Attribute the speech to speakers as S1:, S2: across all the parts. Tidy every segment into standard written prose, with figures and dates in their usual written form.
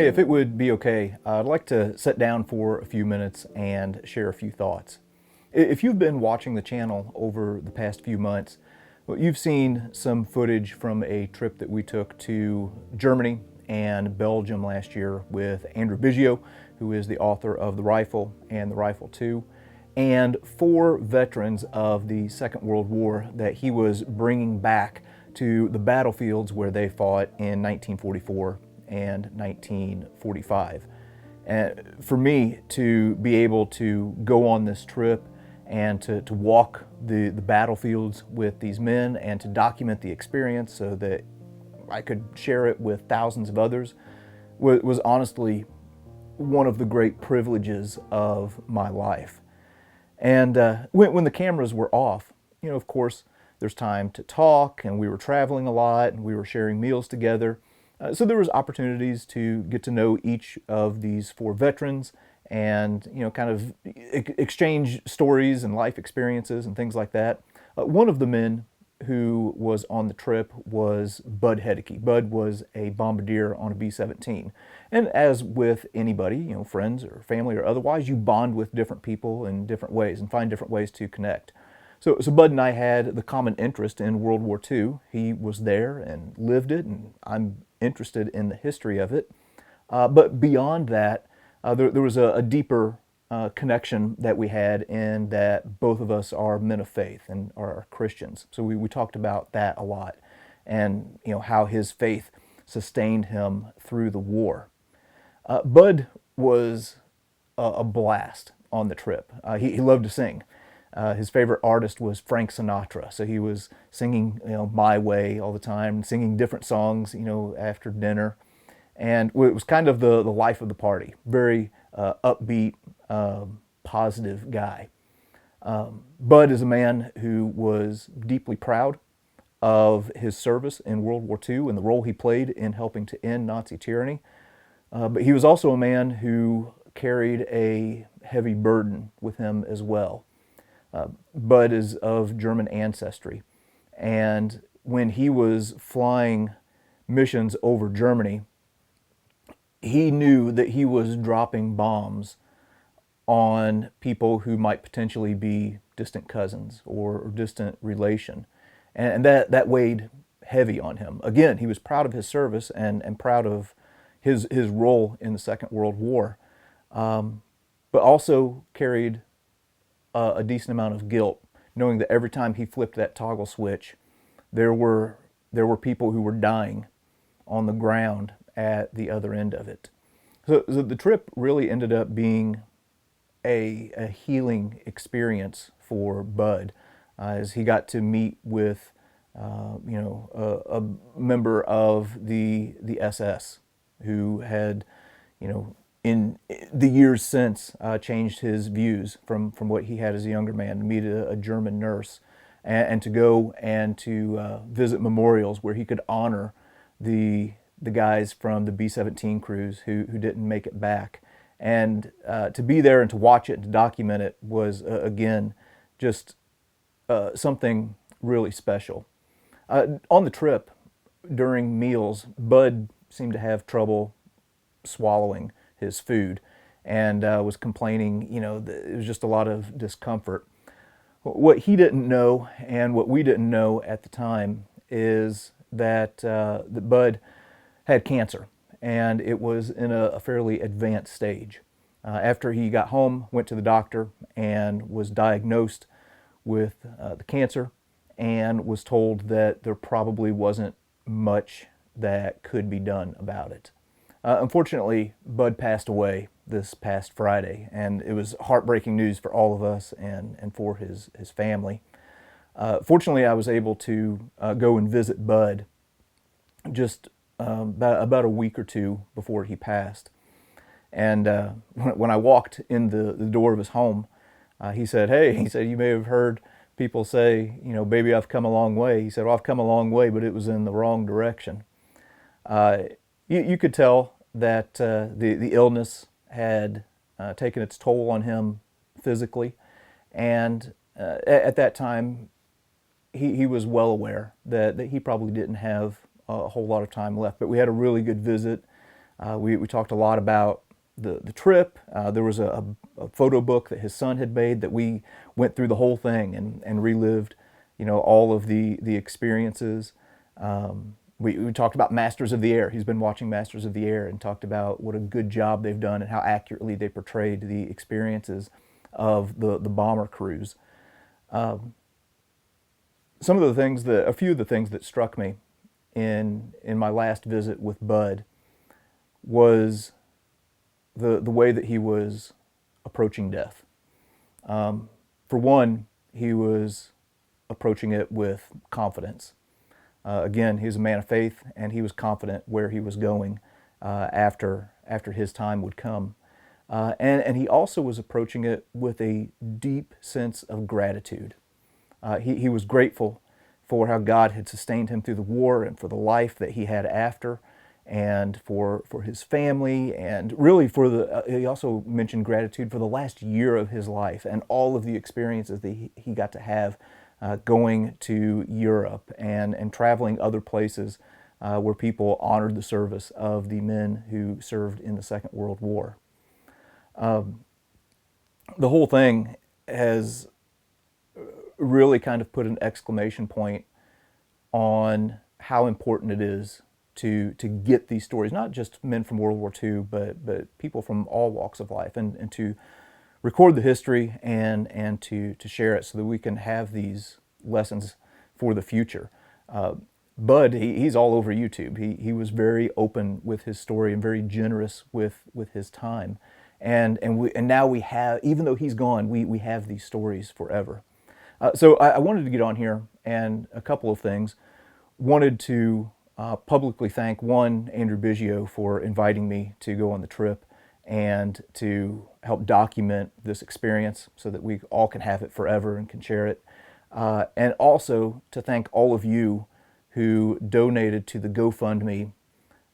S1: Hey, if it would be okay, I'd like to sit down for a few minutes and share a few thoughts. If you've been watching the channel over the past few months, well, you've seen some footage from a trip that we took to Germany and Belgium last year with Andrew Biggio, who is the author of The Rifle and The Rifle 2, and 4 veterans of the Second World War that he was bringing back to the battlefields where they fought in 1944 and 1945. And for me to be able to go on this trip and to walk the battlefields with these men and to document the experience so that I could share it with thousands of others was honestly one of the great privileges of my life. And when the cameras were off, of course, there's time to talk, and we were traveling a lot, and we were sharing meals together. So there was opportunities to get to know each of these 4 veterans and, kind of exchange stories and life experiences and things like that. One of the men who was on the trip was Bud Haedike. Bud was a bombardier on a B-17. And as with anybody, friends or family or otherwise, you bond with different people in different ways and find different ways to connect. So Bud and I had the common interest in World War II. He was there and lived it, and I'm interested in the history of it. But beyond that, there was a deeper connection that we had in that both of us are men of faith and are Christians. So we talked about that a lot and how his faith sustained him through the war. Bud was a blast on the trip. He loved to sing. His favorite artist was Frank Sinatra, so he was singing, My Way all the time, singing different songs, after dinner, and it was kind of the life of the party. Very upbeat, positive guy. Bud is a man who was deeply proud of his service in World War II and the role he played in helping to end Nazi tyranny, but he was also a man who carried a heavy burden with him as well. Bud is of German ancestry, and when he was flying missions over Germany, he knew that he was dropping bombs on people who might potentially be distant cousins or distant relation, and that weighed heavy on him. Again, he was proud of his service and proud of his role in the Second World War, but also carried a decent amount of guilt, knowing that every time he flipped that toggle switch, there were people who were dying on the ground at the other end of it. So the trip really ended up being a healing experience for Bud, as he got to meet with a member of the SS who had in the years since changed his views from what he had as a younger man, to meet a German nurse and to go and to visit memorials where he could honor the guys from the B-17 crews who didn't make it back. And to be there and to watch it and to document it was, again, just something really special. On the trip, during meals, Bud seemed to have trouble swallowing his food and was complaining, it was just a lot of discomfort. What he didn't know and what we didn't know at the time is that Bud had cancer, and it was in a fairly advanced stage. After he got home, went to the doctor and was diagnosed with the cancer and was told that there probably wasn't much that could be done about it. Unfortunately, Bud passed away this past Friday, and it was heartbreaking news for all of us and for his family. Fortunately, I was able to go and visit Bud just about a week or two before he passed. And when I walked in the door of his home, he said, you may have heard people say, baby, I've come a long way. He said, well, I've come a long way, but it was in the wrong direction. You could tell that the illness had taken its toll on him physically, and at that time he was well aware that he probably didn't have a whole lot of time left. But we had a really good visit. We talked a lot about the trip. There was a photo book that his son had made that we went through the whole thing and relived, all of the experiences. We talked about Masters of the Air. He's been watching Masters of the Air and talked about what a good job they've done and how accurately they portrayed the experiences of the bomber crews. Some of the things a few of the things that struck me in my last visit with Bud was the way that he was approaching death. For one, he was approaching it with confidence. Again, he was a man of faith, and he was confident where he was going after his time would come. And he also was approaching it with a deep sense of gratitude. He was grateful for how God had sustained him through the war and for the life that he had after, and for his family, and really he also mentioned gratitude for the last year of his life and all of the experiences that he got to have going to Europe and traveling other places where people honored the service of the men who served in the Second World War. The whole thing has really kind of put an exclamation point on how important it is to get these stories, not just men from World War II, but people from all walks of life, and to record the history and to share it so that we can have these lessons for the future. Bud, he's all over YouTube. He was very open with his story and very generous with his time. And now we have, even though he's gone, we have these stories forever. So I wanted to get on here and a couple of things. Wanted to publicly thank, one, Andrew Biggio for inviting me to go on the trip and to help document this experience so that we all can have it forever and can share it. And also to thank all of you who donated to the GoFundMe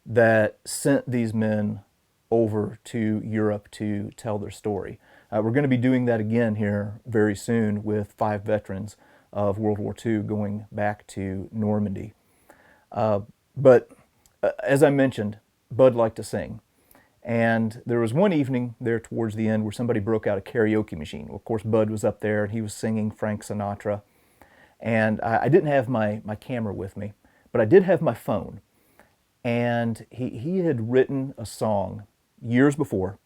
S1: that sent these men over to Europe to tell their story. We're going to be doing that again here very soon with 5 veterans of World War II going back to Normandy. But as I mentioned, Bud liked to sing. And there was one evening there towards the end where somebody broke out a karaoke machine. Well, of course, Bud was up there and he was singing Frank Sinatra. And I didn't have my camera with me, but I did have my phone. And he had written a song years before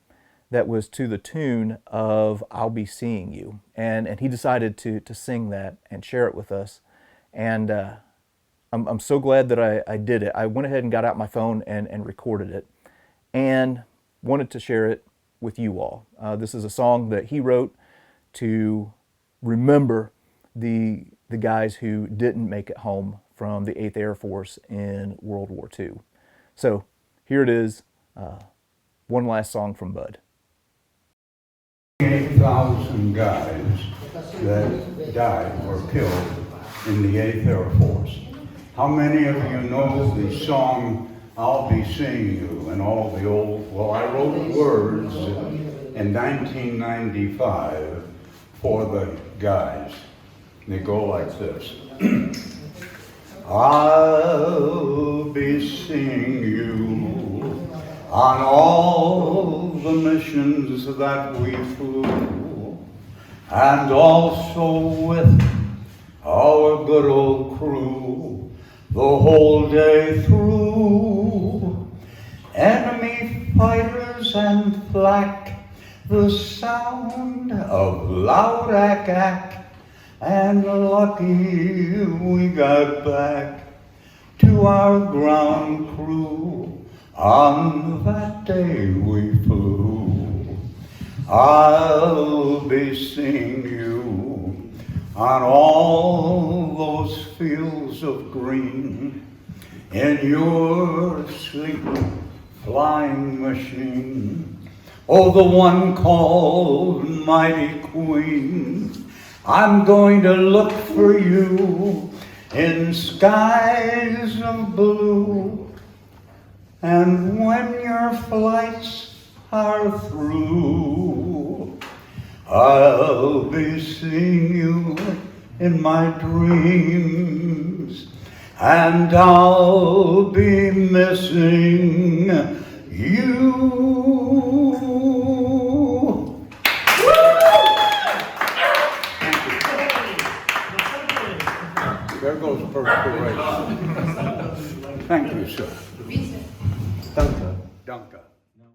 S1: that was to the tune of I'll Be Seeing You. And he decided to sing that and share it with us. And I'm so glad that I did it. I went ahead and got out my phone and recorded it and wanted to share it with you all. This is a song that he wrote to remember the guys who didn't make it home from the 8th Air Force in World War II. So here it is, one last song from Bud.
S2: 8,000 guys that died or killed in the 8th Air Force. How many of you know the song, I'll Be Seeing You, and all the old, well, I wrote words in 1995 for the guys. They go like this. I'll be seeing you on all the missions that we flew, and also with our good old crew, the whole day through. Enemy fighters and flak, the sound of loud ack-ack, and lucky we got back to our ground crew on that day we flew. I'll be seeing you on all those fields of green in your sleeping flying machine. Oh, the one called Mighty Queen. I'm going to look for you in skies of blue. And when your flights are through, I'll be seeing you in my dreams, and I'll be missing You. There goes the first parade. Thank you, sir.
S3: Danke.
S2: Danke.